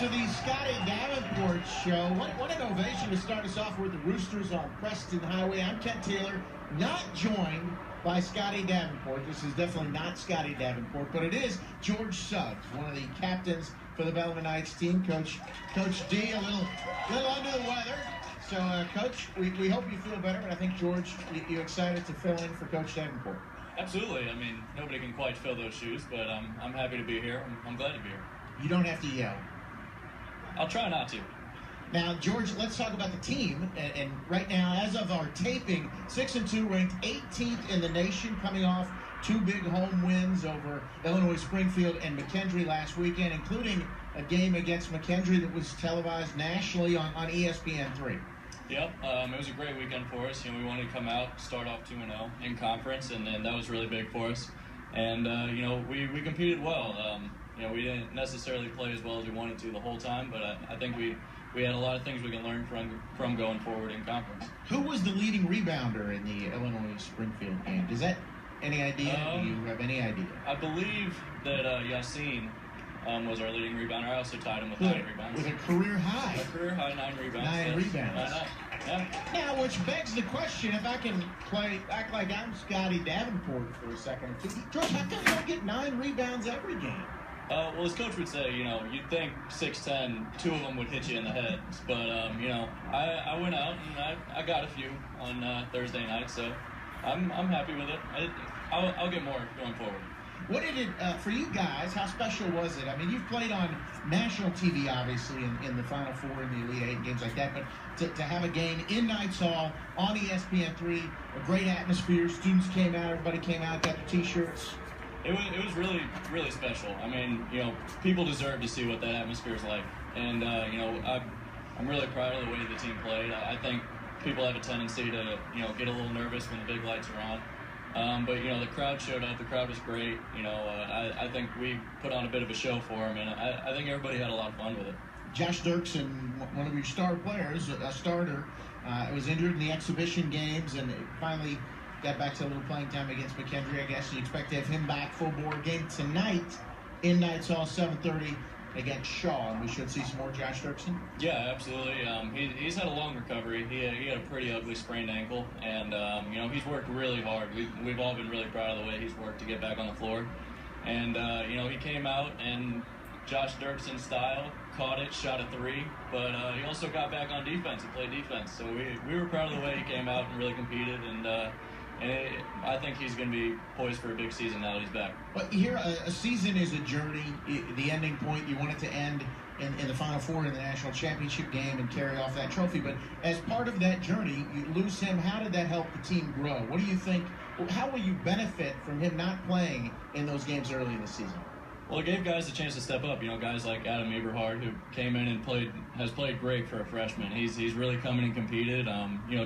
to the Scotty Davenport Show. What an ovation to start us off with the Roosters on Preston Highway. I'm Kent Taylor, not joined by Scotty Davenport. This is definitely not Scotty Davenport, but it is George Suggs, one of the captains for the Bellevue Knights team. Coach D, a little under the weather. So, Coach, we hope you feel better, but I think, George, you excited to fill in for Coach Davenport? Absolutely. I mean, nobody can quite fill those shoes, but I'm happy to be here. I'm glad to be here. You don't have to yell. I'll try not to. Now, George, let's talk about the team. And right now, as of our taping, 6-2, ranked 18th in the nation, coming off two big home wins over Illinois Springfield and McKendree last weekend, including a game against McKendree that was televised nationally on ESPN3. Yep, it was a great weekend for us. We wanted to come out, start off 2-0 in conference, and that was really big for us. And we competed well. We didn't necessarily play as well as we wanted to the whole time, but I think we had a lot of things we can learn from going forward in conference. Who was the leading rebounder in the Illinois Springfield game? Does that any idea? Do you have any idea? I believe that Yassine was our leading rebounder. I also tied him with 9 rebounds. With a career high. A career high 9 rebounds. 9 rebounds. Yeah. Now, which begs the question, if I can act like I'm Scotty Davenport for a second or two. George, how come you don't get 9 rebounds every game? Well, as Coach would say, you'd think 6'10", 2 of them would hit you in the head. But, I went out and I got a few on Thursday night, so I'm happy with it. I'll get more going forward. What did it, for you guys, how special was it? I mean, you've played on national TV, obviously, in the Final Four and the Elite Eight and games like that, but to have a game in Knights Hall on ESPN3, a great atmosphere, students came out, everybody came out, got the T-shirts. It was really, really special. I mean, people deserve to see what that atmosphere is like. And, I'm really proud of the way the team played. I think people have a tendency to, get a little nervous when the big lights are on. But the crowd showed up. The crowd was great. I think we put on a bit of a show for them, and I think everybody had a lot of fun with it. Josh Dirksen, one of your star players, a starter, was injured in the exhibition games, and finally got back to a little playing time against McKendree. I guess you expect to have him back full board game tonight in Knights Hall, 7:30 against Shaw, and we should see some more Josh Dirksen. Yeah, absolutely. He's had a long recovery. He had a pretty ugly sprained ankle, and he's worked really hard. We've all been really proud of the way he's worked to get back on the floor. And he came out and Josh Dirksen style, caught it, shot a 3, but he also got back on defense and played defense. So we were proud of the way he came out and really competed, and I think he's going to be poised for a big season now that he's back. But here, a season is a journey. The ending point, you want it to end in the Final Four in the national championship game and carry off that trophy. But as part of that journey, you lose him. How did that help the team grow? What do you think? How will you benefit from him not playing in those games early in the season? Well, it gave guys a chance to step up. Guys like Adam Eberhard, who came in and has played great for a freshman. He's really come in and competed.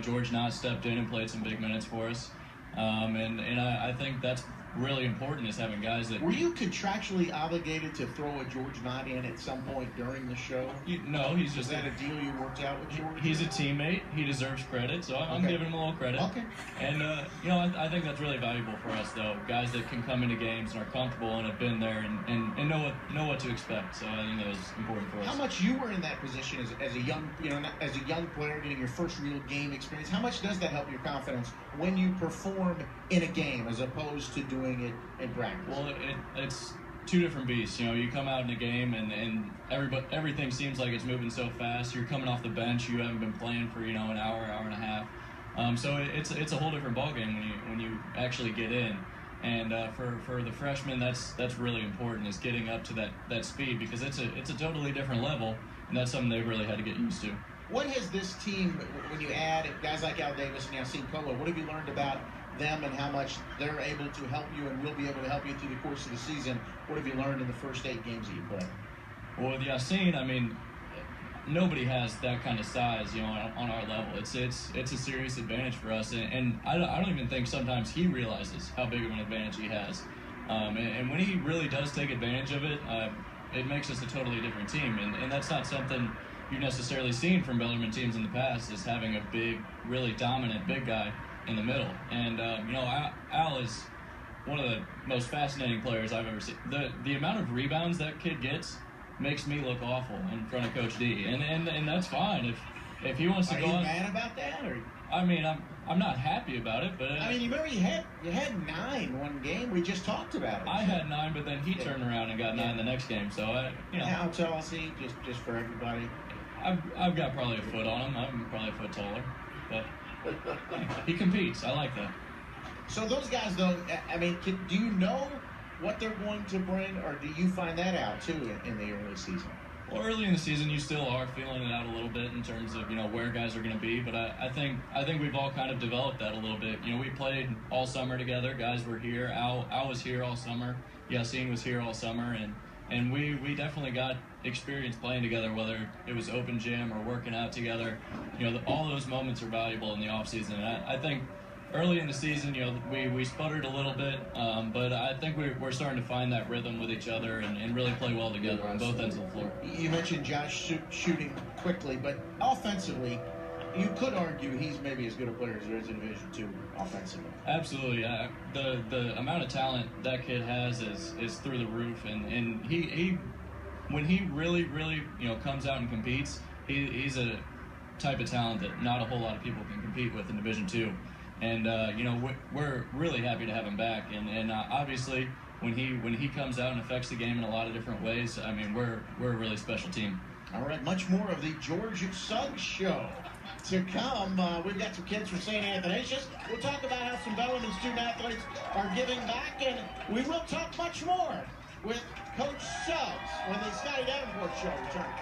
George Knott stepped in and played some big minutes for us. And I think that's really important, is having guys that... Were you contractually obligated to throw a George Knott in at some point during the show? No, he's just... Is that a deal you worked out with George? He's a teammate. He deserves credit, so I'm giving him a little credit. Okay. And, I think that's really valuable for us, though. Guys that can come into games and are comfortable and have been there and know what to expect. So I think that was important for us. How much you were in that position as a young, as a young player getting your first real game experience, how much does that help your confidence when you perform in a game as opposed to doing it in practice? Well, it's two different beasts. You come out in a game and everything seems like it's moving so fast. You're coming off the bench. You haven't been playing for an hour and a half. So it's a whole different ballgame when you actually get in. And for the freshmen, that's really important, is getting up to that speed, because it's a totally different level, and that's something they've really had to get used to. What has this team, when you add guys like Al Davis and Yassine Kolo, what have you learned about them and how much they're able to help you and will be able to help you through the course of the season? What have you learned in the first 8 games that you played? Well, with Yassine, I mean, nobody has that kind of size, on our level. It's a serious advantage for us, and I don't even think sometimes he realizes how big of an advantage he has. And when he really does take advantage of it, it makes us a totally different team, and that's not something you've necessarily seen from Bellarmine teams in the past, is having a big, really dominant big guy in the middle. And Al is one of the most fascinating players I've ever seen. The amount of rebounds that kid gets makes me look awful in front of Coach D, and that's fine if he wants to go on. Are you mad about that, or? I mean, I'm not happy about it, but I mean, you remember you had 9 one game. We just talked about it. I had 9, but then he turned around and got 9 the next game. So How tall is he? Just for everybody. I've got probably a foot on him. I'm probably a foot taller, but he competes. I like that. So those guys, though, I mean, do you know what they're going to bring, or do you find that out too in the early season? Well, early in the season, you still are feeling it out a little bit in terms of where guys are going to be. But I think we've all kind of developed that a little bit. We played all summer together. Guys were here. Al was here all summer. Yassine was here all summer, and we definitely got experience playing together, whether it was open gym or working out together. All those moments are valuable in the off season. And I think early in the season, we sputtered a little bit, but I think we're starting to find that rhythm with each other and really play well together on both ends of the floor. You mentioned Josh shooting quickly, but offensively, you could argue he's maybe as good a player as there is in Division II offensively. Absolutely. The amount of talent that kid has is through the roof, and he when he really comes out and competes, he's a type of talent that not a whole lot of people can compete with in Division II. And we're really happy to have him back, and obviously when he comes out and affects the game in a lot of different ways, I mean we're a really special team. All right, much more of the George Suggs Show to come. We've got some kids from St. Athanasius. We'll talk about how some Bellarmine student athletes are giving back, and we will talk much more with Coach Suggs when the Scotty Davenport Show returns.